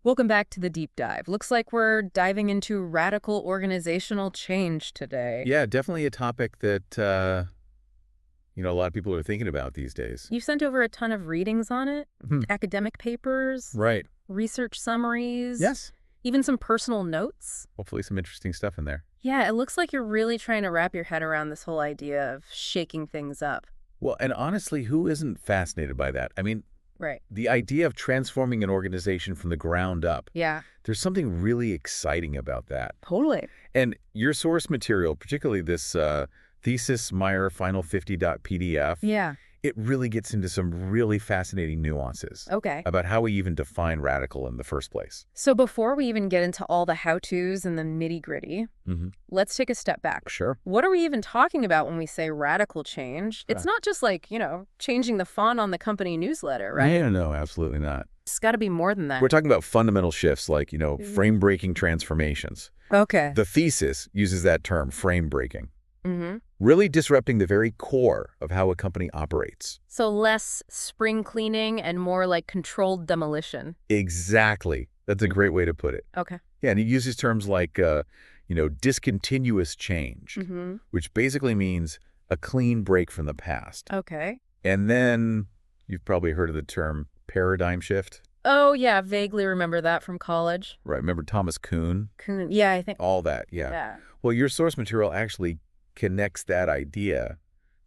Welcome back to the deep dive. Looks like we're diving into radical organizational change today. Yeah, definitely a topic that, a lot of people are thinking about these days. You sent over a ton of readings on it, Mhm. academic papers, Right. research summaries, Yes. even some personal notes. Hopefully some interesting stuff in there. Yeah, it looks like you're really trying to wrap your head around this whole idea of shaking things up. Well, and honestly, who isn't fascinated by that? I mean, Right. the idea of transforming an organization from the ground up, Yeah, there's something really exciting about that. totally. And your source material, particularly this thesis Meyer Final 50.pdf, Yeah. it really gets into some really fascinating nuances Okay. about how we even define radical in the first place. So before we even get into all the how-tos and the nitty-gritty, let's take a step back. Sure. What are we even talking about when we say radical change? It's not just like, changing the font on the company newsletter, right? No, absolutely not. It's got to be more than that. We're talking about fundamental shifts like, frame-breaking transformations. Okay. The thesis uses that term, frame-breaking, Mm-hmm. really disrupting the very core of how a company operates. So less spring cleaning and more like controlled demolition. Exactly. That's a great way to put it. Okay. Yeah, and he uses terms like, discontinuous change, Mm-hmm. which basically means a clean break from the past. Okay. And then you've probably heard of the term paradigm shift. Oh, yeah. Vaguely remember that from college. Right, remember Thomas Kuhn? Yeah, I think. All that, yeah. Well, your source material actually connects that idea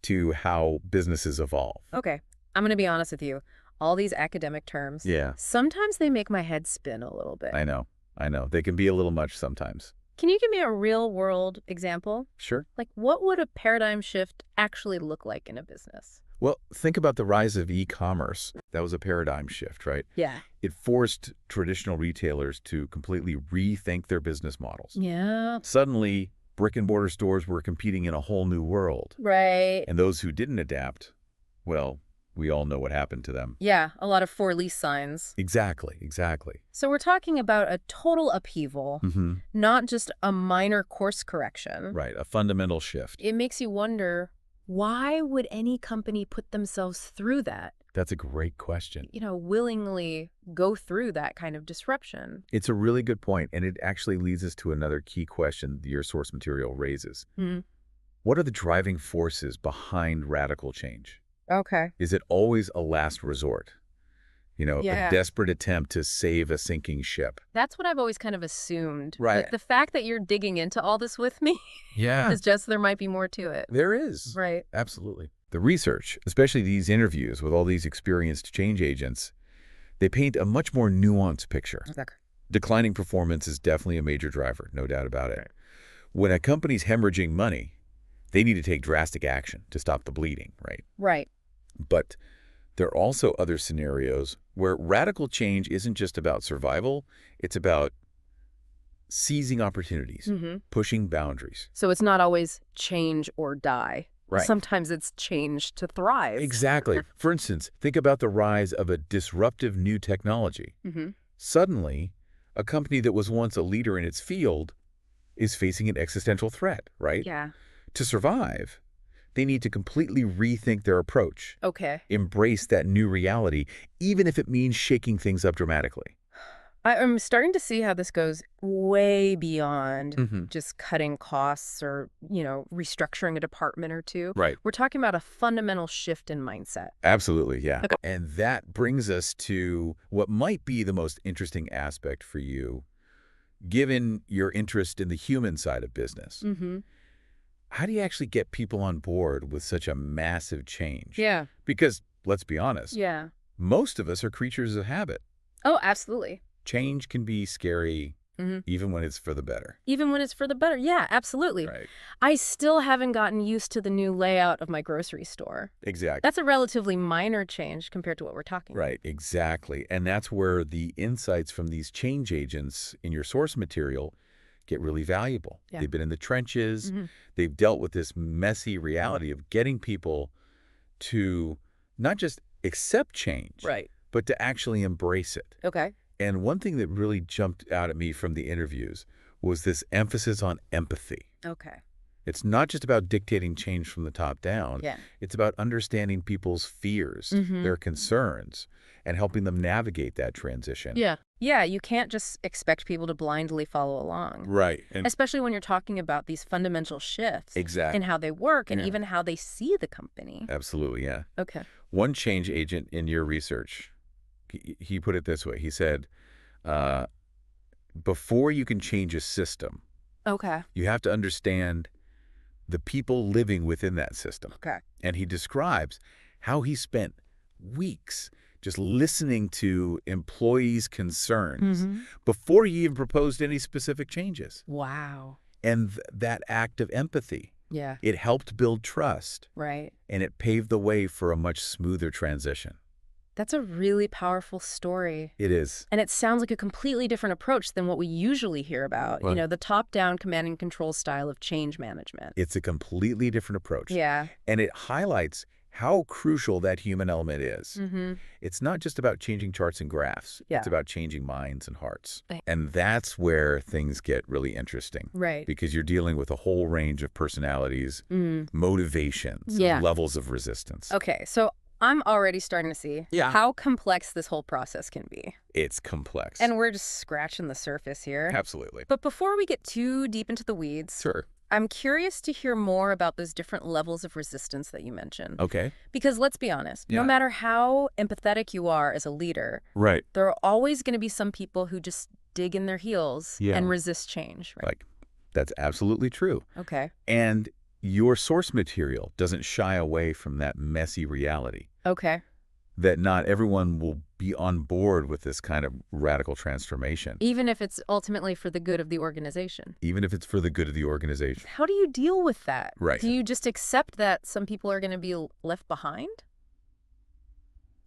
to how businesses evolve. Okay. I'm going to be honest with you. All these academic terms. Yeah. Sometimes they make my head spin a little bit. I know. They can be a little much sometimes. Can you give me a real-world example? Sure. Like, what would a paradigm shift actually look like in a business? Well, think about the rise of e-commerce. That was a paradigm shift, right? Yeah. It forced traditional retailers to completely rethink their business models. Yeah. Suddenly, brick-and-mortar stores were competing in a whole new world. Right. And those who didn't adapt, well, we all know what happened to them. Yeah, a lot of for lease signs. Exactly. So we're talking about a total upheaval, Mm-hmm. not just a minor course correction. Right, a fundamental shift. It makes you wonder, why would any company put themselves through that? That's a great question. Willingly go through that kind of disruption. It's a really good point, and it actually leads us to another key question your source material raises. Mm-hmm. What are the driving forces behind radical change? Okay. Is it always a last resort? Yeah. A desperate attempt to save a sinking ship? That's what I've always kind of assumed. Right. Like the fact that you're digging into all this with me Yeah. is just there might be more to it. There is. Right. Absolutely. The research, especially these interviews with all these experienced change agents, they paint a much more nuanced picture. Okay. Declining performance is definitely a major driver, no doubt about it. When a company's hemorrhaging money, they need to take drastic action to stop the bleeding, right? Right. But there are also other scenarios where radical change isn't just about survival, it's about seizing opportunities, Mm-hmm. pushing boundaries. So it's not always change or die. Right. Sometimes it's change to thrive. Exactly. For instance, think about the rise of a disruptive new technology. Mm-hmm. Suddenly, a company that was once a leader in its field is facing an existential threat, right? Yeah. To survive, they need to completely rethink their approach, Okay. embrace that new reality, even if it means shaking things up dramatically. I'm starting to see how this goes way beyond Mm-hmm. just cutting costs or, restructuring a department or two. Right. We're talking about a fundamental shift in mindset. Absolutely, yeah. Okay. And that brings us to what might be the most interesting aspect for you, given your interest in the human side of business. Mm-hmm. How do you actually get people on board with such a massive change? Yeah. Because, let's be honest, Yeah. most of us are creatures of habit. Oh, absolutely. Change can be scary, Mm-hmm. even when it's for the better. Even when it's for the better. Yeah, absolutely. Right. I still haven't gotten used to the new layout of my grocery store. Exactly. That's a relatively minor change compared to what we're talking about. Right, exactly. And that's where the insights from these change agents in your source material get really valuable. Yeah. They've been in the trenches. Mm-hmm. They've dealt with this messy reality of getting people to not just accept change, Right. but to actually embrace it. Okay. And one thing that really jumped out at me from the interviews was this emphasis on empathy. Okay. It's not just about dictating change from the top down. Yeah. It's about understanding people's fears, Mhm. their concerns, and helping them navigate that transition. Yeah. Yeah, you can't just expect people to blindly follow along. Right. And Especially when you're talking about these fundamental shifts exactly. in how they work and Yeah. even how they see the company. Absolutely, yeah. Okay. One change agent in your research, he put it this way. He said, uh, before you can change a system, Okay. you have to understand the people living within that system. Okay. And he describes how he spent weeks just listening to employees' concerns before he even proposed any specific changes. Wow. And that act of empathy, Yeah. it helped build trust, Right. and it paved the way for a much smoother transition. That's a really powerful story. It is. And it sounds like a completely different approach than what we usually hear about, Right. the top-down command and control style of change management. It's a completely different approach. Yeah. And it highlights how crucial that human element is. It's not just about changing charts and graphs. Yeah. It's about changing minds and hearts. Right. And that's where things get really interesting. Right. Because you're dealing with a whole range of personalities, motivations, Yeah. levels of resistance. Okay, so I'm already starting to see how complex this whole process can be. It's complex. And we're just scratching the surface here. Absolutely. But before we get too deep into the weeds, Sure. I'm curious to hear more about those different levels of resistance that you mentioned. Okay. Because let's be honest, no Yeah. matter how empathetic you are as a leader, Right. there are always going to be some people who just dig in their heels Yeah. and resist change, right? Like, that's absolutely true. Okay. And your source material doesn't shy away from that messy reality. Okay. That not everyone will be on board with this kind of radical transformation, Even if it's ultimately for the good of the organization. even if it's for the good of the organization. How do you deal with that? Right. Do you just accept that some people are going to be left behind?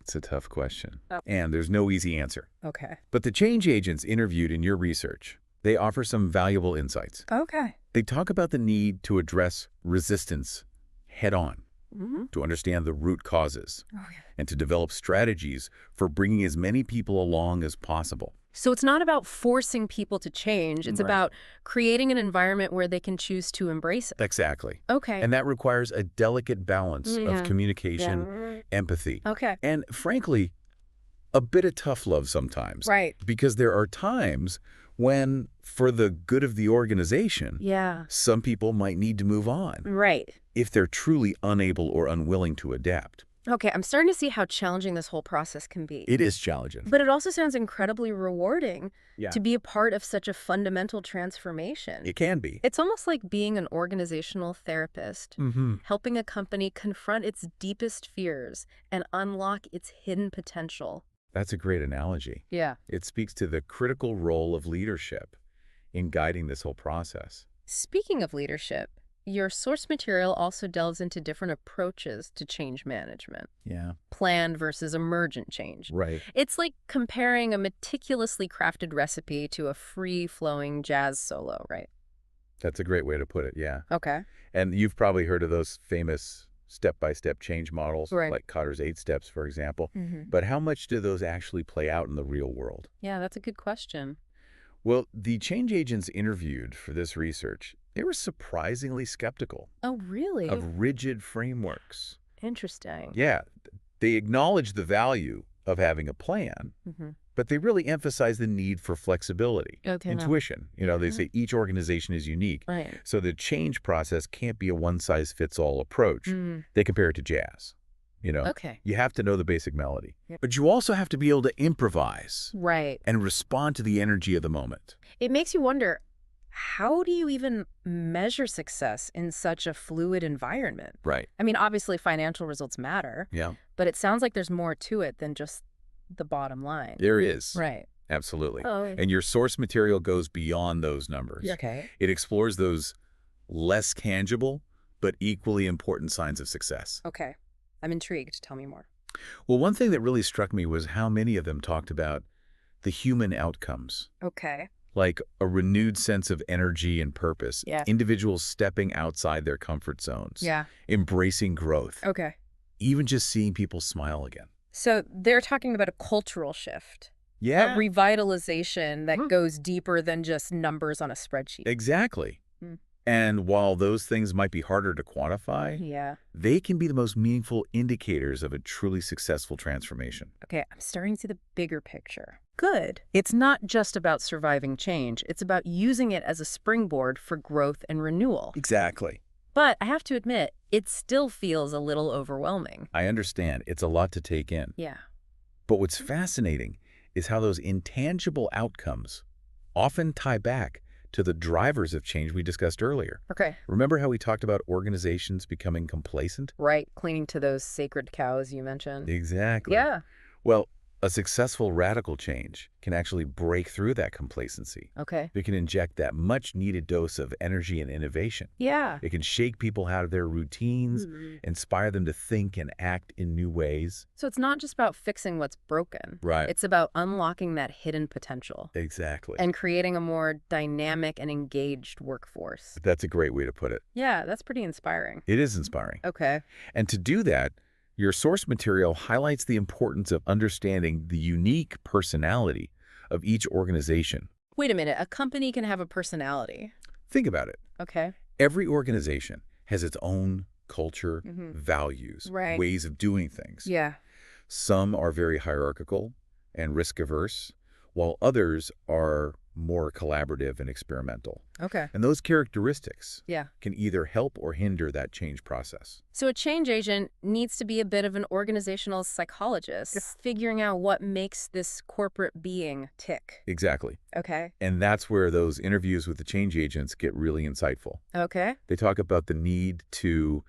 It's a tough question. Oh. And there's no easy answer. Okay. But the change agents interviewed in your research, they offer some valuable insights. Okay. They talk about the need to address resistance head on, to understand the root causes, and to develop strategies for bringing as many people along as possible. So it's not about forcing people to change. It's Right. about creating an environment where they can choose to embrace it. Exactly. Okay. And that requires a delicate balance Yeah. of communication, empathy, Okay. and frankly, a bit of tough love sometimes. Right. Because there are times when, for the good of the organization, Yeah. some people might need to move on Right. if they're truly unable or unwilling to adapt. Okay, I'm starting to see how challenging this whole process can be. It is challenging. But it also sounds incredibly rewarding Yeah. to be a part of such a fundamental transformation. It can be. It's almost like being an organizational therapist, helping a company confront its deepest fears and unlock its hidden potential. That's a great analogy. Yeah. It speaks to the critical role of leadership in guiding this whole process. Speaking of leadership, your source material also delves into different approaches to change management. Yeah. Planned versus emergent change. Right. It's like comparing a meticulously crafted recipe to a free-flowing jazz solo, right? That's a great way to put it, yeah. Okay. And you've probably heard of those famous step-by-step change models, Right. like Kotter's 8 steps, for example. Mm-hmm. But how much do those actually play out in the real world? Yeah, that's a good question. Well, the change agents interviewed for this research, they were surprisingly skeptical Oh, really? of rigid frameworks. Interesting. Yeah, they acknowledged the value of having a plan, Mm-hmm. but they really emphasize the need for flexibility, Okay. intuition. They say each organization is unique. Right. So the change process can't be a one-size-fits-all approach. Mm. They compare it to jazz. Okay. You have to know the basic melody. Yep. But you also have to be able to improvise Right. and respond to the energy of the moment. It makes you wonder, how do you even measure success in such a fluid environment? Right. I mean, obviously financial results matter, Yeah. but it sounds like there's more to it than just the bottom line. There is. Right. Absolutely. Oh. And your source material goes beyond those numbers. Okay. It explores those less tangible but equally important signs of success. Okay. I'm intrigued. Tell me more. Well, one thing that really struck me was how many of them talked about the human outcomes, Okay. like a renewed sense of energy and purpose, Yeah. individuals stepping outside their comfort zones, Yeah. embracing growth, Okay. even just seeing people smile again. So they're talking about a cultural shift, a revitalization that goes deeper than just numbers on a spreadsheet. Exactly. Hmm. And while those things might be harder to quantify, Yeah. they can be the most meaningful indicators of a truly successful transformation. Okay. I'm starting to see the bigger picture. Good. It's not just about surviving change. It's about using it as a springboard for growth and renewal. Exactly. But I have to admit, it still feels a little overwhelming. I understand. It's a lot to take in. Yeah. But what's fascinating is how those intangible outcomes often tie back to the drivers of change we discussed earlier. Okay. Remember how we talked about organizations becoming complacent? Right, clinging to those sacred cows you mentioned. Exactly. Yeah. Well, a successful radical change can actually break through that complacency. Okay. It can inject that much-needed dose of energy and innovation. Yeah. It can shake people out of their routines, inspire them to think and act in new ways. So it's not just about fixing what's broken. Right. It's about unlocking that hidden potential. Exactly. And creating a more dynamic and engaged workforce. That's a great way to put it. Yeah, that's pretty inspiring. It is inspiring. Okay. And to do that, your source material highlights the importance of understanding the unique personality of each organization. Wait a minute, a company can have a personality. Think about it. Okay. Every organization has its own culture, values, Right. ways of doing things. Yeah. Some are very hierarchical and risk-averse, while others are more collaborative and experimental. Okay. And those characteristics Yeah. can either help or hinder that change process. So a change agent needs to be a bit of an organizational psychologist, figuring out what makes this corporate being tick. Exactly. Okay. And that's where those interviews with the change agents get really insightful. Okay. They talk about the need to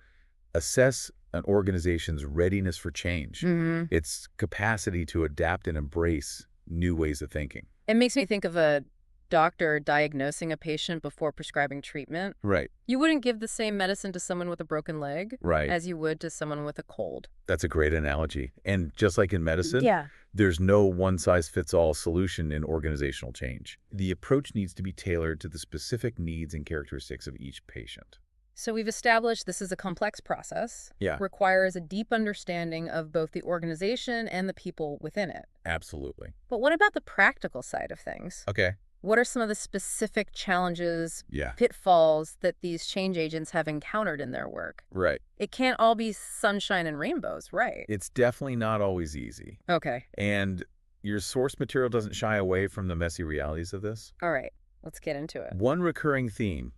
assess an organization's readiness for change, its capacity to adapt and embrace new ways of thinking. It makes me think of a doctor diagnosing a patient before prescribing treatment. Right, You wouldn't give the same medicine to someone with a broken leg right. as you would to someone with a cold. That's a great analogy. And just like in medicine, Yeah. there's no one-size-fits-all solution in organizational change. The approach needs to be tailored to the specific needs and characteristics of each patient. So we've established this is a complex process. Yeah. Requires a deep understanding of both the organization and the people within it. Absolutely. But what about the practical side of things? Okay. What are some of the specific challenges, Yeah. pitfalls that these change agents have encountered in their work? Right. It can't all be sunshine and rainbows, right? It's definitely not always easy. Okay. And your source material doesn't shy away from the messy realities of this. All right. Let's get into it. One recurring theme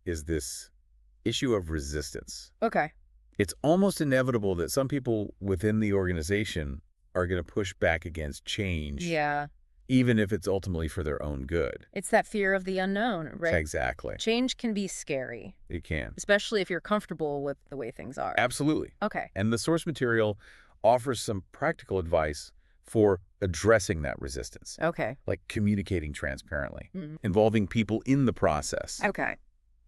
is this issue of resistance. Okay. It's almost inevitable that some people within the organization are going to push back against change, Yeah. even if it's ultimately for their own good. It's that fear of the unknown, right? Exactly. Change can be scary, It can. especially if you're comfortable with the way things are. Absolutely. Okay. And the source material offers some practical advice for addressing that resistance, Okay. like communicating transparently, Mhm. involving people in the process, Okay.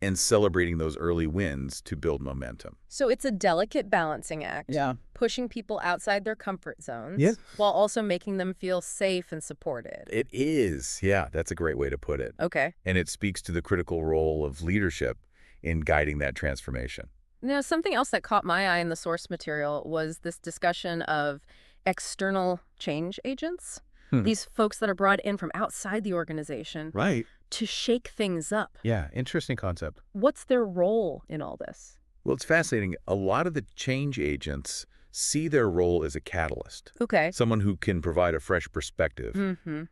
and celebrating those early wins to build momentum. So it's a delicate balancing act. Yeah. Pushing people outside their comfort zones. Yeah. While also making them feel safe and supported. It is. Yeah, that's a great way to put it. Okay. And it speaks to the critical role of leadership in guiding that transformation. Now, something else that caught my eye in the source material was this discussion of external change agents. These folks that are brought in from outside the organization Right. to shake things up. Yeah, interesting concept. What's their role in all this? Well, it's fascinating. A lot of the change agents see their role as a catalyst, Okay. someone who can provide a fresh perspective, Mm-hmm.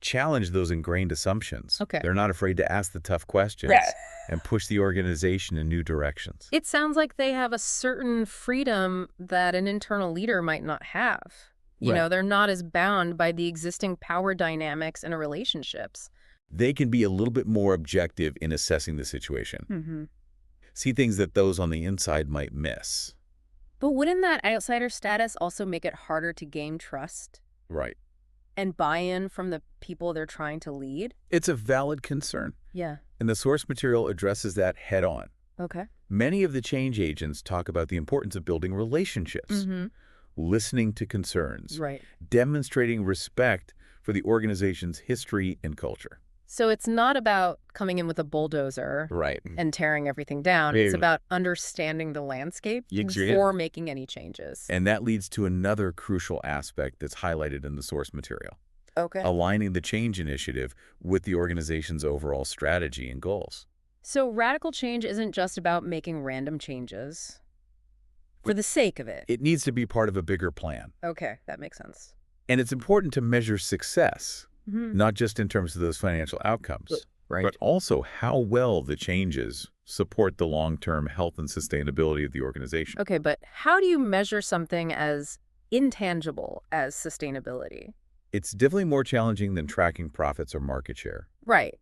challenge those ingrained assumptions. Okay. They're not afraid to ask the tough questions Right. and push the organization in new directions. It sounds like they have a certain freedom that an internal leader might not have. You know, they're not as bound by the existing power dynamics in relationships. They can be a little bit more objective in assessing the situation. Mm-hmm. See things that those on the inside might miss. But wouldn't that outsider status also make it harder to gain trust Right. and buy-in from the people they're trying to lead? It's a valid concern, Yeah. and the source material addresses that head on. Okay. Many of the change agents talk about the importance of building relationships, Mm-hmm. listening to concerns, Right. demonstrating respect for the organization's history and culture. So it's not about coming in with a bulldozer Right. and tearing everything down. Yeah. It's about understanding the landscape Exactly. before making any changes. And that leads to another crucial aspect that's highlighted in the source material, Okay. aligning the change initiative with the organization's overall strategy and goals. So radical change isn't just about making random changes for the sake of it. It needs to be part of a bigger plan. Okay, that makes sense. And it's important to measure success, not just in terms of those financial outcomes, Right. but also how well the changes support the long-term health and sustainability of the organization. Okay, but how do you measure something as intangible as sustainability? It's definitely more challenging than tracking profits or market share. Right.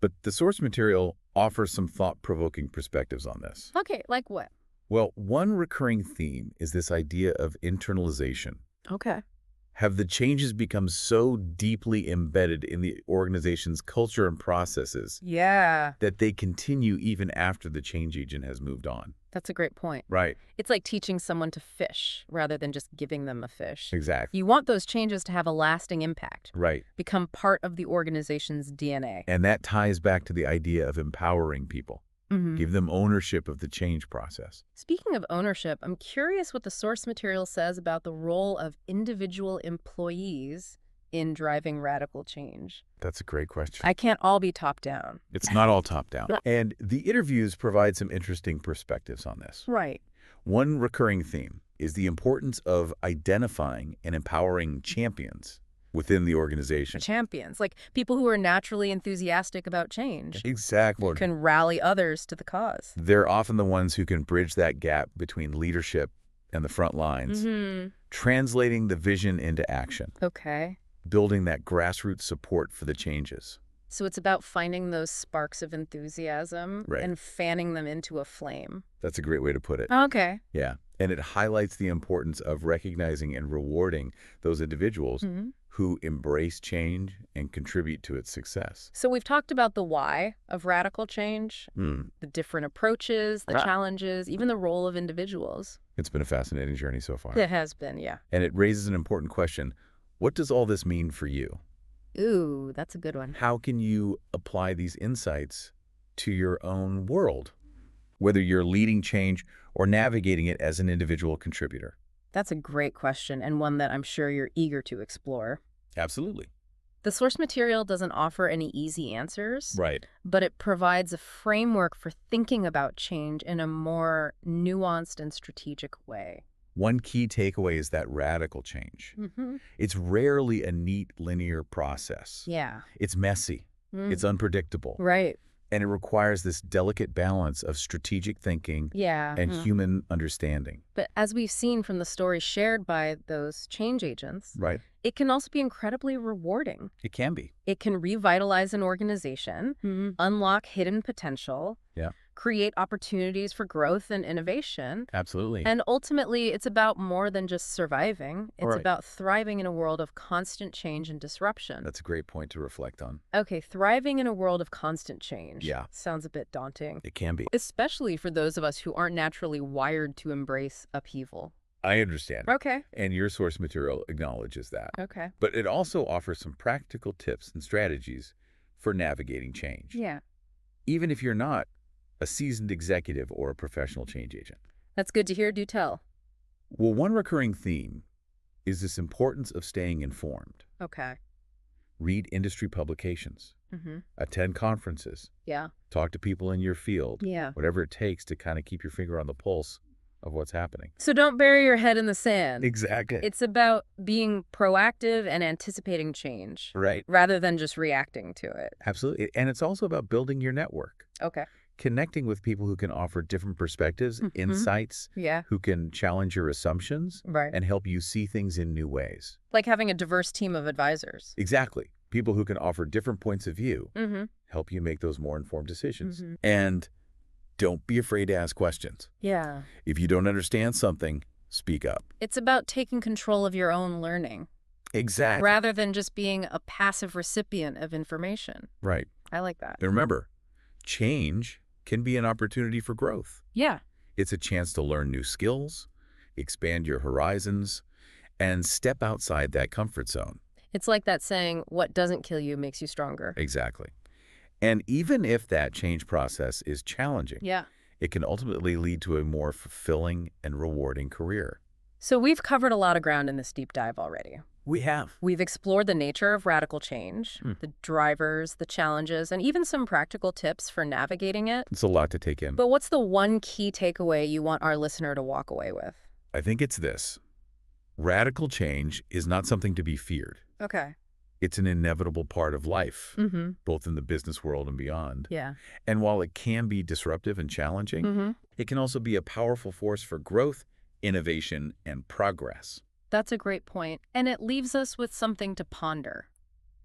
But the source material offers some thought-provoking perspectives on this. Okay, like what? Well, one recurring theme is this idea of internalization. Okay. Have the changes become so deeply embedded in the organization's culture and processes Yeah, that they continue even after the change agent has moved on? that's a great point. Right. It's like teaching someone to fish rather than just giving them a fish. Exactly. You want those changes to have a lasting impact, Right. become part of the organization's DNA. And that ties back to the idea of empowering people. Mhm. Give them ownership of the change process. Speaking of ownership, I'm curious what the source material says about the role of individual employees in driving radical change. That's a great question. I can't all be top-down. It's not all top-down. And the interviews provide some interesting perspectives on this. Right. One recurring theme is the importance of identifying and empowering champions within the organization. Champions, like people who are naturally enthusiastic about change, Exactly. can rally others to the cause. They're often the ones who can bridge that gap between leadership and the front lines, translating the vision into action, Okay. building that grassroots support for the changes. So it's about finding those sparks of enthusiasm Right. and fanning them into a flame. That's a great way to put it. Okay. Yeah. And it highlights the importance of recognizing and rewarding those individuals who embrace change and contribute to its success. So we've talked about the why of radical change, the different approaches, the challenges, even the role of individuals. It's been a fascinating journey so far. It has been, yeah. And it raises an important question. What does all this mean for you? Ooh, that's a good one. How can you apply these insights to your own world, whether you're leading change or navigating it as an individual contributor? That's a great question, and one that I'm sure you're eager to explore. Absolutely. The source material doesn't offer any easy answers, Right. but it provides a framework for thinking about change in a more nuanced and strategic way. One key takeaway is that radical change. It's rarely a neat, linear process. Yeah. It's messy. It's unpredictable. Right. And it requires this delicate balance of strategic thinking Yeah. and human understanding. But as we've seen from the stories shared by those change agents, Right. it can also be incredibly rewarding. It can be. It can revitalize an organization, unlock hidden potential, Yeah. create opportunities for growth and innovation. Absolutely. And ultimately, it's about more than just surviving. It's Right. about thriving in a world of constant change and disruption. That's a great point to reflect on. Okay, thriving in a world of constant change. Yeah. Sounds a bit daunting, It can be. especially for those of us who aren't naturally wired to embrace upheaval. I understand. Okay. And your source material acknowledges that. Okay. But it also offers some practical tips and strategies for navigating change. Yeah. Even if you're not a seasoned executive or a professional change agent. That's good to hear. Do tell. Well, one recurring theme is this importance of staying informed. Okay. Read industry publications, attend conferences, Yeah. talk to people in your field, Yeah. whatever it takes to kind of keep your finger on the pulse of what's happening. So don't bury your head in the sand. Exactly. It's about being proactive and anticipating change Right. rather than just reacting to it. Absolutely. And it's also about building your network, Okay. connecting with people who can offer different perspectives, insights, Yeah. who can challenge your assumptions Right. and help you see things in new ways. Like having a diverse team of advisors. Exactly. People who can offer different points of view, help you make those more informed decisions. And don't be afraid to ask questions. Yeah. If you don't understand something, speak up. It's about taking control of your own learning Exactly. rather than just being a passive recipient of information. Right. I like that. And remember, change can be an opportunity for growth. Yeah. It's a chance to learn new skills, expand your horizons, and step outside that comfort zone. It's like that saying, what doesn't kill you makes you stronger. Exactly. And even if that change process is challenging, Yeah. it can ultimately lead to a more fulfilling and rewarding career. So we've covered a lot of ground in this deep dive already. We have. We've explored the nature of radical change, the drivers, the challenges, and even some practical tips for navigating it. It's a lot to take in. But what's the one key takeaway you want our listener to walk away with? I think it's this. Radical change is not something to be feared. Okay. It's an inevitable part of life, Mm-hmm. both in the business world and beyond. Yeah. And while it can be disruptive and challenging, Mm-hmm. it can also be a powerful force for growth, innovation, and progress. That's a great point. And it leaves us with something to ponder.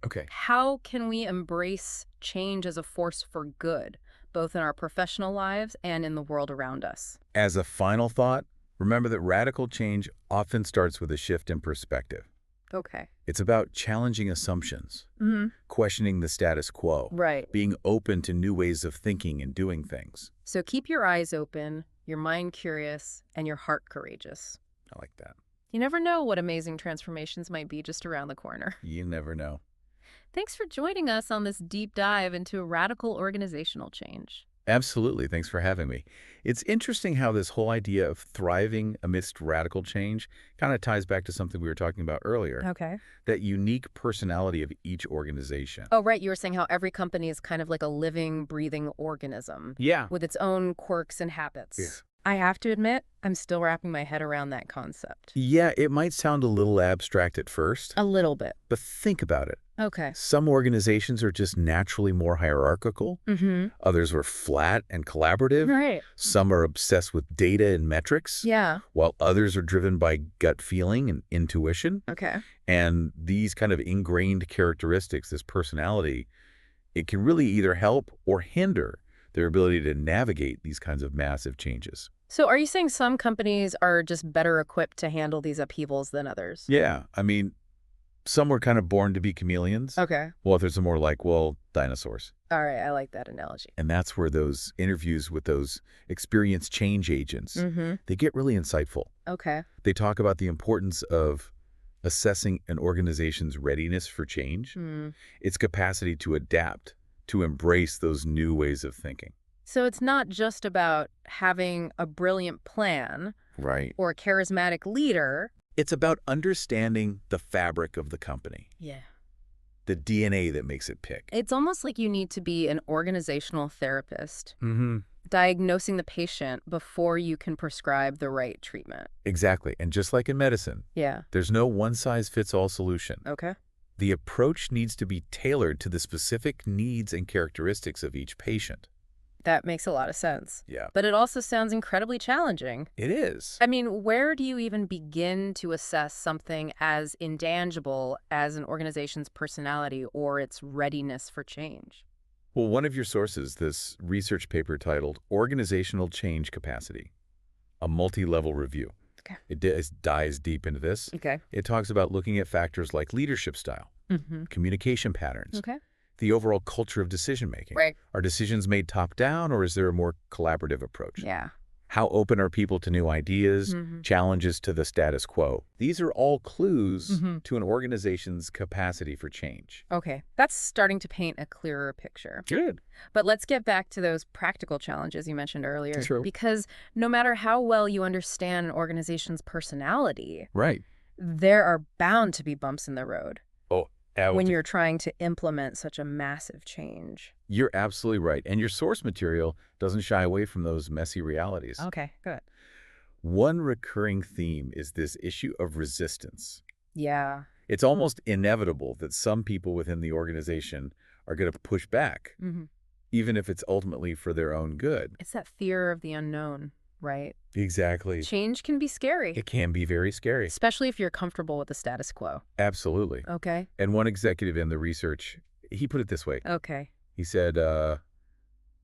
Okay. How can we embrace change as a force for good, both in our professional lives and in the world around us? As a final thought, remember that radical change often starts with a shift in perspective. Okay. It's about challenging assumptions, Mm-hmm. questioning the status quo, Right. being open to new ways of thinking and doing things. So keep your eyes open, your mind curious, and your heart courageous. I like that. You never know what amazing transformations might be just around the corner. You never know. Thanks for joining us on this deep dive into radical organizational change. Absolutely. Thanks for having me. It's interesting how this whole idea of thriving amidst radical change kind of ties back to something we were talking about earlier, Okay. that unique personality of each organization. Oh, right. You were saying how every company is kind of like a living, breathing organism Yeah. with its own quirks and habits. Yes. I have to admit, I'm still wrapping my head around that concept. Yeah, it might sound a little abstract at first, A little bit. but think about it. Okay. Some organizations are just naturally more hierarchical. Mm-hmm. Others are flat and collaborative. Right. Some are obsessed with data and metrics, Yeah. while others are driven by gut feeling and intuition. Okay. And these kind of ingrained characteristics, this personality, it can really either help or hinder their ability to navigate these kinds of massive changes. So are you saying some companies are just better equipped to handle these upheavals than others? Yeah, I mean, some were kind of born to be chameleons, Okay. while others are more like, well, dinosaurs. All right. I like that analogy. And that's where those interviews with those experienced change agents, Mm-hmm. they get really insightful. Okay. They talk about the importance of assessing an organization's readiness for change, Hmm. its capacity to adapt, to embrace those new ways of thinking. So it's not just about having a brilliant plan Right. or a charismatic leader. It's about understanding the fabric of the company, Yeah. the DNA that makes it tick. It's almost like you need to be an organizational therapist, Mm-hmm. diagnosing the patient before you can prescribe the right treatment. Exactly. And just like in medicine, Yeah. there's no one-size-fits-all solution. Okay. The approach needs to be tailored to the specific needs and characteristics of each patient. That makes a lot of sense. Yeah. But it also sounds incredibly challenging. It is. I mean, where do you even begin to assess something as intangible as an organization's personality or its readiness for change? Well, one of your sources, this research paper titled Organizational Change Capacity, a multi-level review. Okay. It dives deep into this. Okay. It talks about looking at factors like leadership style, Mm-hmm. communication patterns, Okay. the overall culture of decision-making. Right. Are decisions made top-down, or is there a more collaborative approach? Yeah. How open are people to new ideas, Mhm. challenges to the status quo? These are all clues Mhm. to an organization's capacity for change. Okay. That's starting to paint a clearer picture. Good. But let's get back to those practical challenges you mentioned earlier. Sure. Because no matter how well you understand an organization's personality, Right. there are bound to be bumps in the road Oh, when you're trying to implement such a massive change. You're absolutely right. And your source material doesn't shy away from those messy realities. Okay, good. One recurring theme is this issue of resistance. Yeah. It's almost inevitable that some people within the organization are going to push back, Mm-hmm. even if it's ultimately for their own good. It's that fear of the unknown, right? Exactly. Change can be scary, It can be very scary. especially if you're comfortable with the status quo. Absolutely. Okay. And one executive in the research, he put it this way. Okay. He said,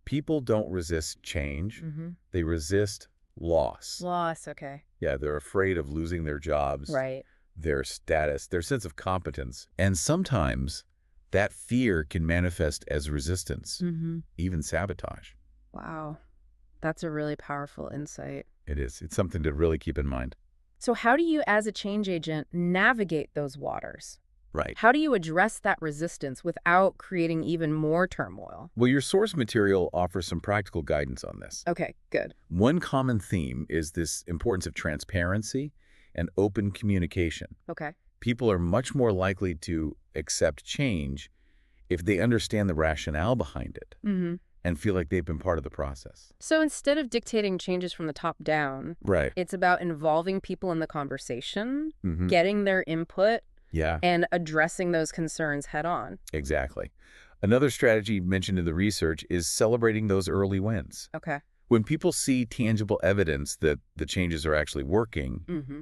people don't resist change. Mm-hmm. They resist loss. Loss, okay. Yeah, they're afraid of losing their jobs, Right. their status, their sense of competence. And sometimes that fear can manifest as resistance, Mm-hmm. even sabotage. Wow. That's a really powerful insight. It is. It's something to really keep in mind. So how do you, as a change agent, navigate those waters? Right. How do you address that resistance without creating even more turmoil? Well, your source material offers some practical guidance on this. Okay, good. One common theme is this importance of transparency and open communication. Okay. People are much more likely to accept change if they understand the rationale behind it. Mm-hmm. and feel like they've been part of the process. So instead of dictating changes from the top down, Right. it's about involving people in the conversation, Mm-hmm. getting their input, Yeah, and addressing those concerns head on. exactly. Another strategy mentioned in the research is celebrating those early wins. Okay. When people see tangible evidence that the changes are actually working, Mm-hmm.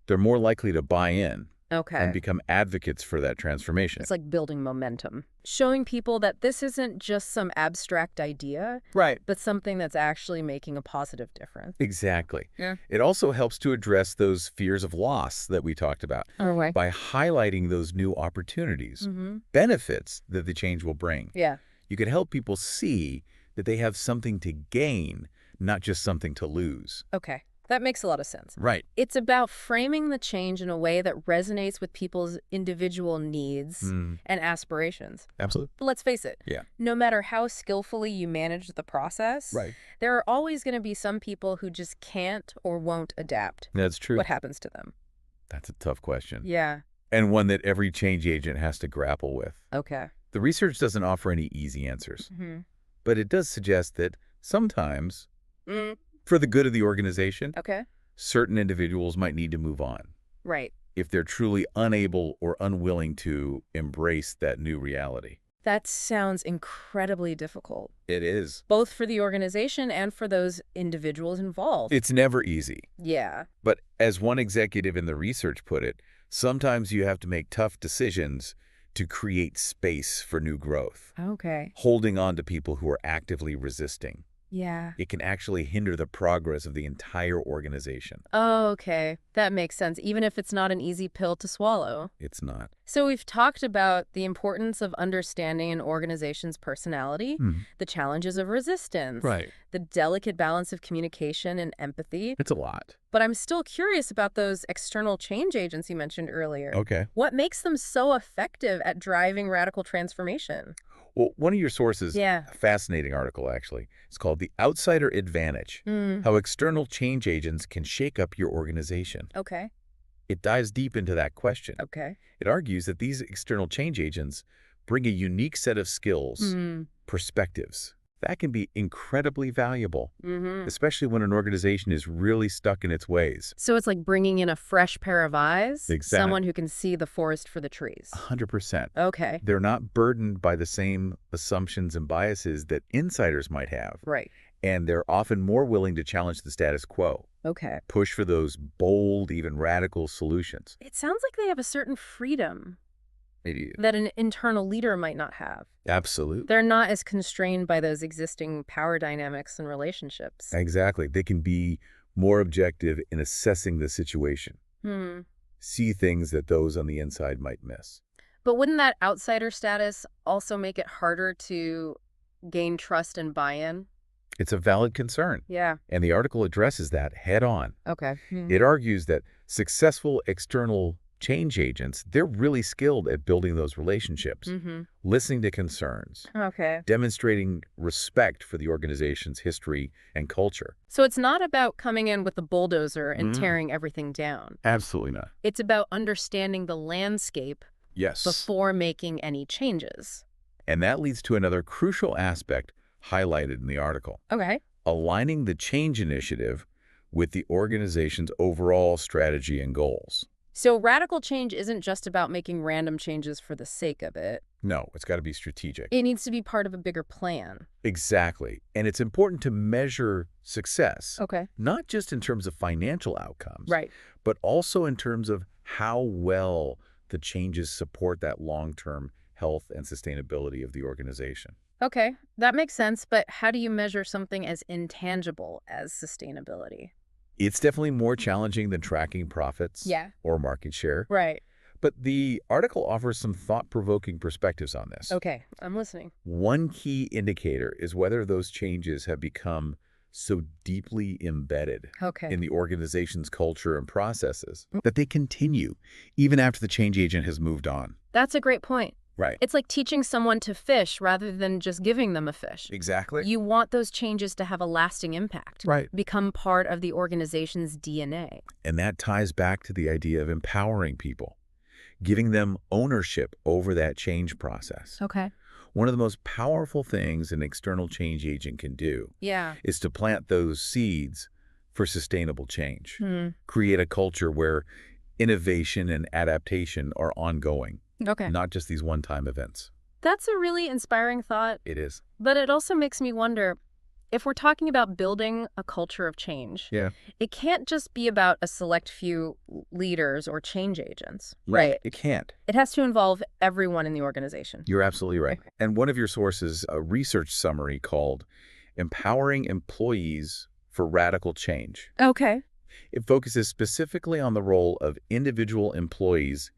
they're more likely to buy in Okay. and become advocates for that transformation. It's like building momentum. Showing people that this isn't just some abstract idea, Right. but something that's actually making a positive difference. Exactly. Yeah. It also helps to address those fears of loss that we talked about Oh, right. by highlighting those new opportunities, Mm-hmm. benefits that the change will bring. Yeah. You can help people see that they have something to gain, not just something to lose. Okay. That makes a lot of sense. Right. It's about framing the change in a way that resonates with people's individual needs and aspirations. Absolutely. But let's face it, Yeah. no matter how skillfully you manage the process, Right. there are always going to be some people who just can't or won't adapt. That's true. What happens to them? That's a tough question. Yeah. And one that every change agent has to grapple with. Okay. The research doesn't offer any easy answers, Mm-hmm. but it does suggest that sometimes, Mm. for the good of the organization, Okay. certain individuals might need to move on Right. if they're truly unable or unwilling to embrace that new reality. That sounds incredibly difficult, It is. both for the organization and for those individuals involved. It's never easy. Yeah. But as one executive in the research put it, sometimes you have to make tough decisions to create space for new growth. Okay. Holding on to people who are actively resisting. Yeah. It can actually hinder the progress of the entire organization. Oh, okay. That makes sense, even if it's not an easy pill to swallow. It's not. So we've talked about the importance of understanding an organization's personality, the challenges of resistance, Right. the delicate balance of communication and empathy. It's a lot. But I'm still curious about those external change agents you mentioned earlier. Okay. What makes them so effective at driving radical transformation? Well, one of your sources, Yeah. a fascinating article actually, it's called The Outsider Advantage, How External Change Agents Can Shake Up Your Organization. Okay. It dives deep into that question. Okay. It argues that these external change agents bring a unique set of skills, perspectives, that can be incredibly valuable, especially when an organization is really stuck in its ways. So it's like bringing in a fresh pair of eyes, Exactly. someone who can see the forest for the trees. 100%. Okay. They're not burdened by the same assumptions and biases that insiders might have. Right. And they're often more willing to challenge the status quo, Okay. push for those bold, even radical solutions. It sounds like they have a certain freedom Maybe. that an internal leader might not have. Absolutely. They're not as constrained by those existing power dynamics and relationships. Exactly. They can be more objective in assessing the situation, see things that those on the inside might miss. But wouldn't that outsider status also make it harder to gain trust and buy-in? It's a valid concern, Yeah. and the article addresses that head on. Okay. It argues that successful external change agents, they're really skilled at building those relationships, listening to concerns, Okay. demonstrating respect for the organization's history and culture. So it's not about coming in with the bulldozer and tearing everything down. Absolutely not. It's about understanding the landscape Yes. before making any changes. And that leads to another crucial aspect highlighted in the article, Okay. aligning the change initiative with the organization's overall strategy and goals. So radical change isn't just about making random changes for the sake of it. No, it's got to be strategic. It needs to be part of a bigger plan. Exactly. And it's important to measure success, Okay. not just in terms of financial outcomes, Right. but also in terms of how well the changes support that long-term health and sustainability of the organization. Okay. That makes sense. But how do you measure something as intangible as sustainability? It's definitely more challenging than tracking profits Yeah. or market share. Right. But the article offers some thought-provoking perspectives on this. Okay. I'm listening. One key indicator is whether those changes have become so deeply embedded Okay. in the organization's culture and processes that they continue even after the change agent has moved on. That's a great point. Right. It's like teaching someone to fish rather than just giving them a fish. Exactly. You want those changes to have a lasting impact. Right. Become part of the organization's DNA. And that ties back to the idea of empowering people, giving them ownership over that change process. Okay. One of the most powerful things an external change agent can do Yeah. is to plant those seeds for sustainable change. Hmm. Create a culture where innovation and adaptation are ongoing, Okay. not just these one-time events. That's a really inspiring thought, It is. but it also makes me wonder, if we're talking about building a culture of change, Yeah. it can't just be about a select few leaders or change agents, Right. right? It can't. It has to involve everyone in the organization. You're absolutely right. Okay. And one of your sources, a research summary called Empowering Employees for Radical Change. Okay. It focuses specifically on the role of individual employees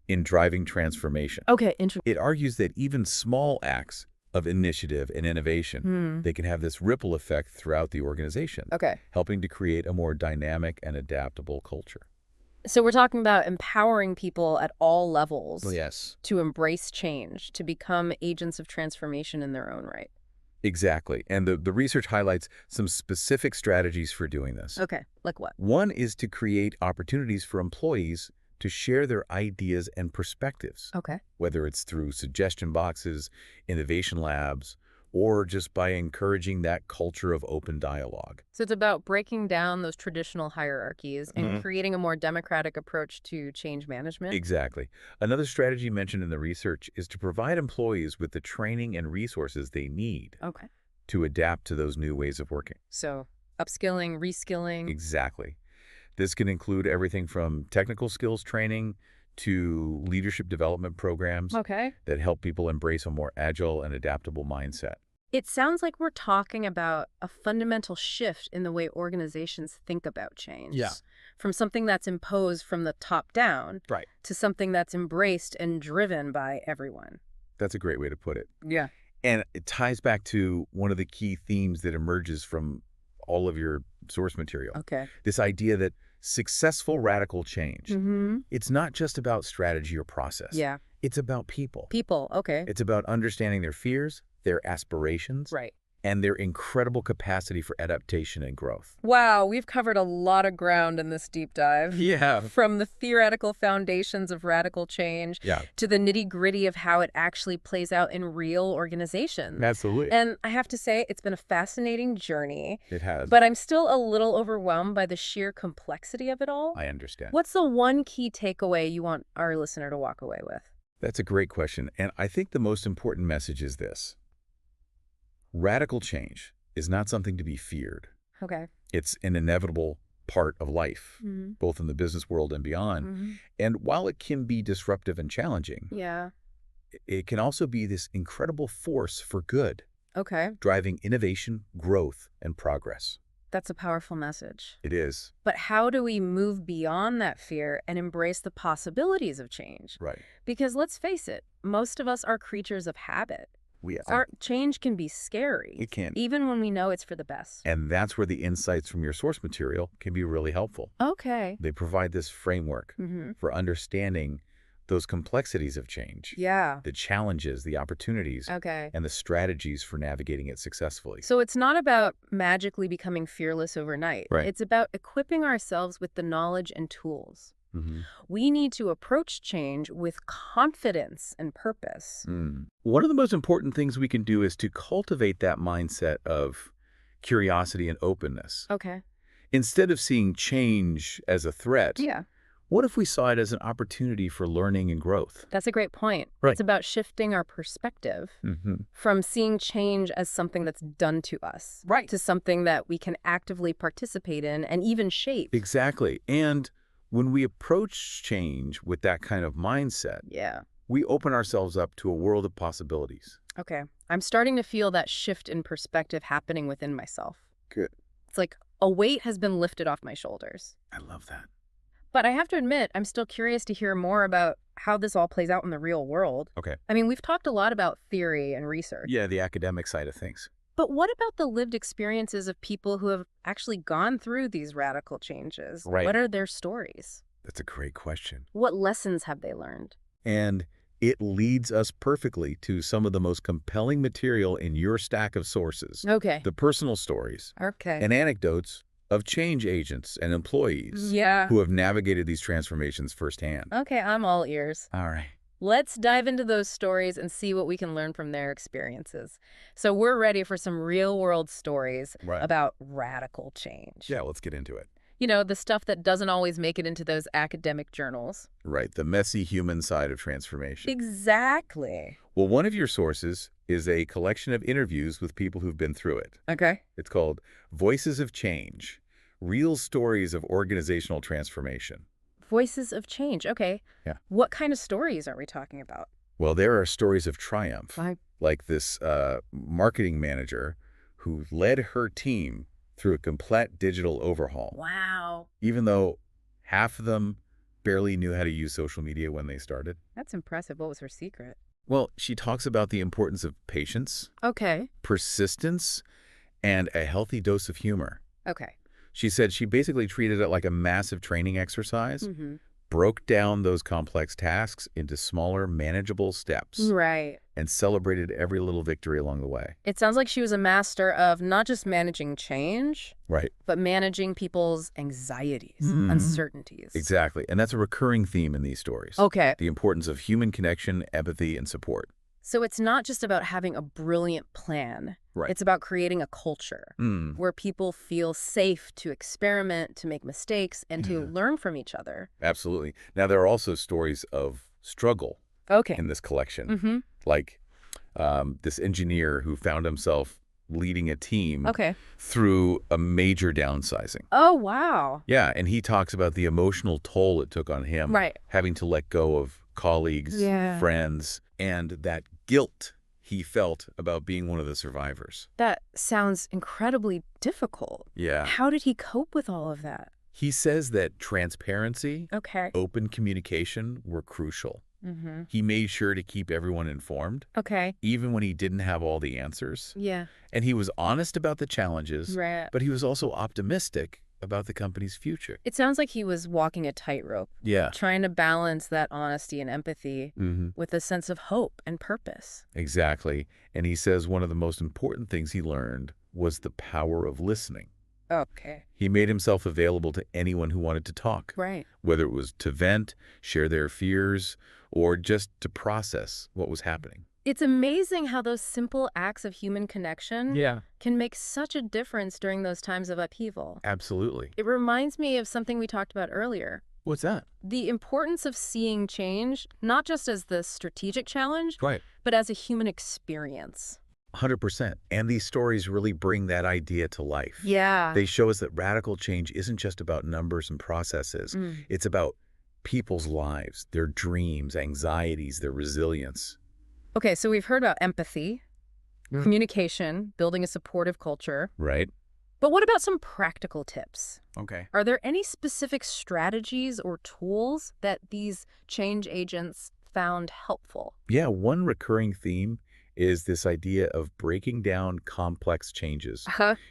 in driving transformation. Okay, interesting. It argues that even small acts of initiative and innovation, they can have this ripple effect throughout the organization, Okay. helping to create a more dynamic and adaptable culture. So we're talking about empowering people at all levels Yes. to embrace change, to become agents of transformation in their own right. Exactly. And the research highlights some specific strategies for doing this. Okay, like what? One is to create opportunities for employees to share their ideas and perspectives, Okay. whether it's through suggestion boxes, innovation labs, or just by encouraging that culture of open dialogue. So it's about breaking down those traditional hierarchies and creating a more democratic approach to change management. Exactly. Another strategy mentioned in the research is to provide employees with the training and resources they need Okay. to adapt to those new ways of working. So upskilling, reskilling. Exactly. This can include everything from technical skills training to leadership development programs Okay. that help people embrace a more agile and adaptable mindset. It sounds like we're talking about a fundamental shift in the way organizations think about change. Yeah. From something that's imposed from the top down Right. to something that's embraced and driven by everyone. That's a great way to put it. Yeah. And it ties back to one of the key themes that emerges from all of your source material. Okay. This idea that successful radical change, Mm-hmm. it's not just about strategy or process. Yeah. It's about people. People. Okay. It's about understanding their fears, their aspirations, Right. and their incredible capacity for adaptation and growth. Wow, we've covered a lot of ground in this deep dive. Yeah. From the theoretical foundations of radical change Yeah. to the nitty-gritty of how it actually plays out in real organizations. Absolutely. And I have to say, it's been a fascinating journey, It has. but I'm still a little overwhelmed by the sheer complexity of it all. I understand. What's the one key takeaway you want our listener to walk away with? That's a great question. And I think the most important message is this. Radical change is not something to be feared. Okay. It's an inevitable part of life, Mm-hmm. both in the business world and beyond. Mm-hmm. And while it can be disruptive and challenging, Yeah. it can also be this incredible force for good, Okay. driving innovation, growth, and progress. That's a powerful message. It is. But how do we move beyond that fear and embrace the possibilities of change? Right. Because let's face it, most of us are creatures of habit. We Our change can be scary. It can. Even when we know it's for the best. And that's where the insights from your source material can be really helpful. Okay. They provide this framework Mm-hmm. for understanding those complexities of change, Yeah. the challenges, the opportunities, Okay. and the strategies for navigating it successfully. So it's not about magically becoming fearless overnight. Right. It's about equipping ourselves with the knowledge and tools. Mhm. We need to approach change with confidence and purpose. One of the most important things we can do is to cultivate that mindset of curiosity and openness. Okay. Instead of seeing change as a threat, Yeah. what if we saw it as an opportunity for learning and growth? That's a great point. Right. It's about shifting our perspective from seeing change as something that's done to us, Right. to something that we can actively participate in and even shape. Exactly. And when we approach change with that kind of mindset, Yeah. we open ourselves up to a world of possibilities. Okay. I'm starting to feel that shift in perspective happening within myself. Good. It's like a weight has been lifted off my shoulders. I love that. But I have to admit, I'm still curious to hear more about how this all plays out in the real world. Okay. I mean, we've talked a lot about theory and research. Yeah, the academic side of things. But what about the lived experiences of people who have actually gone through these radical changes? Right. What are their stories? That's a great question. What lessons have they learned? And it leads us perfectly to some of the most compelling material in your stack of sources. Okay. The personal stories Okay. and anecdotes of change agents and employees Yeah. who have navigated these transformations firsthand. Okay, I'm all ears. All right. Let's dive into those stories and see what we can learn from their experiences. So we're ready for some real-world stories Right. about radical change. Yeah, let's get into it. You know, the stuff that doesn't always make it into those academic journals. Right, the messy human side of transformation. Exactly. Well, one of your sources is a collection of interviews with people who've been through it. Okay. It's called Voices of Change, Real Stories of Organizational Transformation. Voices of change. Okay. Yeah. What kind of stories are we talking about? Well, there are stories of triumph, Like, like this marketing manager who led her team through a complete digital overhaul, wow. even though half of them barely knew how to use social media when they started. That's impressive. What was her secret? Well, she talks about the importance of patience, Okay. persistence, and a healthy dose of humor. Okay. She said she basically treated it like a massive training exercise, Mm-hmm. broke down those complex tasks into smaller, manageable steps, Right. and celebrated every little victory along the way. It sounds like she was a master of not just managing change, Right. but managing people's anxieties, Mhm. uncertainties. Exactly. And that's a recurring theme in these stories. Okay. The importance of human connection, empathy, and support. So it's not just about having a brilliant plan. Right. It's about creating a culture where people feel safe to experiment, to make mistakes, and to learn from each other. Absolutely. Now, there are also stories of struggle Okay. in this collection. Mm-hmm. Like this engineer who found himself leading a team Okay. through a major downsizing. Oh, wow. Yeah, and he talks about the emotional toll it took on him, Right. having to let go of colleagues, Yeah. friends, and that guilt he felt about being one of the survivors. That sounds incredibly difficult. Yeah. How did he cope with all of that? He says that transparency, Okay. open communication were crucial. Mm-hmm. He made sure to keep everyone informed, Okay. even when he didn't have all the answers. Yeah. And he was honest about the challenges, Right. but he was also optimistic about the company's future. It sounds like he was walking a tightrope, Yeah. trying to balance that honesty and empathy Mm-hmm. with a sense of hope and purpose. Exactly. And he says one of the most important things he learned was the power of listening. Okay. He made himself available to anyone who wanted to talk, Right. whether it was to vent, share their fears, or just to process what was happening. It's amazing how those simple acts of human connection can make such a difference during those times of upheaval. Absolutely. It reminds me of something we talked about earlier. What's that? The importance of seeing change, not just as the strategic challenge, Right. but as a human experience. 100%. And these stories really bring that idea to life. Yeah. They show us that radical change isn't just about numbers and processes. It's about people's lives, their dreams, anxieties, their resilience. Okay, so we've heard about empathy, communication, building a supportive culture. Right? But what about some practical tips? Okay. Are there any specific strategies or tools that these change agents found helpful? Yeah, one recurring theme is this idea of breaking down complex changes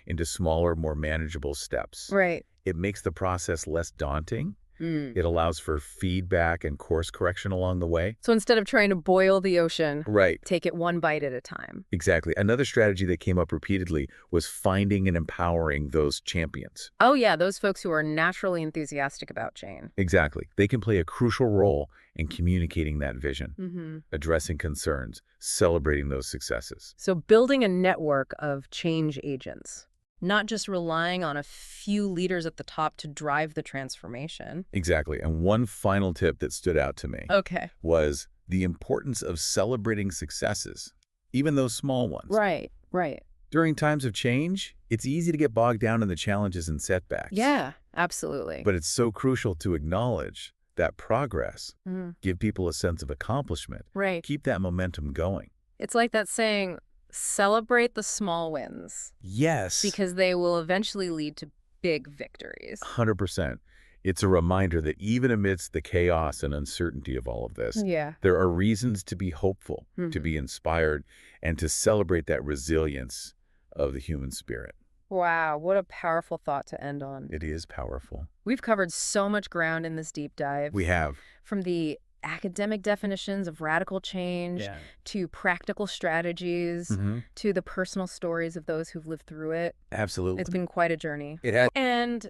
into smaller, more manageable steps. Right. It makes the process less daunting. It allows for feedback and course correction along the way. So instead of trying to boil the ocean, Right. take it one bite at a time. Exactly. Another strategy that came up repeatedly was finding and empowering those champions. Oh, yeah, those folks who are naturally enthusiastic about change. Exactly. They can play a crucial role in communicating that vision, Mm-hmm. addressing concerns, celebrating those successes. So building a network of change agents, not just relying on a few leaders at the top to drive the transformation. Exactly. And one final tip that stood out to me Okay. was the importance of celebrating successes, even those small ones. Right, right. During times of change, it's easy to get bogged down in the challenges and setbacks. Yeah, absolutely. But it's so crucial to acknowledge that progress, Mm, give people a sense of accomplishment, right. keep that momentum going. It's like that saying, celebrate the small wins, Yes. because they will eventually lead to big victories. 100%. It's a reminder that even amidst the chaos and uncertainty of all of this, Yeah. there are reasons to be hopeful, to Mhm. be inspired, and to celebrate that resilience of the human spirit. Wow, what a powerful thought to end on. It is powerful. We've covered so much ground in this deep dive. We have. From the academic definitions of radical change to practical strategies to the personal stories of those who've lived through it. Absolutely. It's been quite a journey. It has. And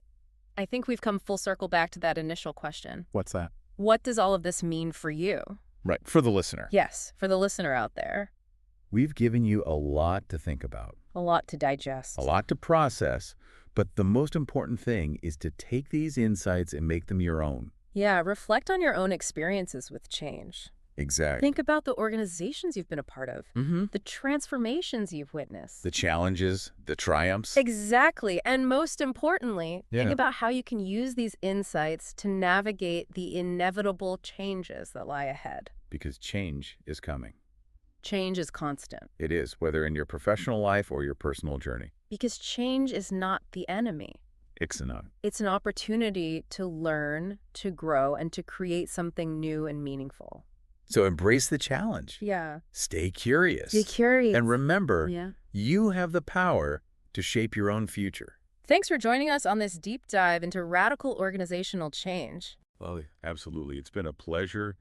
I think we've come full circle back to that initial question. What's that? What does all of this mean for you? Right, for the listener. Yes, for the listener out there. We've given you a lot to think about, A lot to a digest. lot to process, but the most important thing is to take these insights and make them your own. Yeah, reflect on your own experiences with change. Exactly. Think about the organizations you've been a part of, the transformations you've witnessed. The challenges, the triumphs. Exactly. And most importantly, think Yeah. about how you can use these insights to navigate the inevitable changes that lie ahead. Because change is coming. Change is constant. It is, whether in your professional life or your personal journey. Because change is not the enemy. Ixnay. It's an opportunity to learn, to grow, and to create something new and meaningful. So embrace the challenge. Yeah. Stay curious. Be curious. And remember, Yeah. you have the power to shape your own future. Thanks for joining us on this deep dive into radical organizational change. Well, absolutely. It's been a pleasure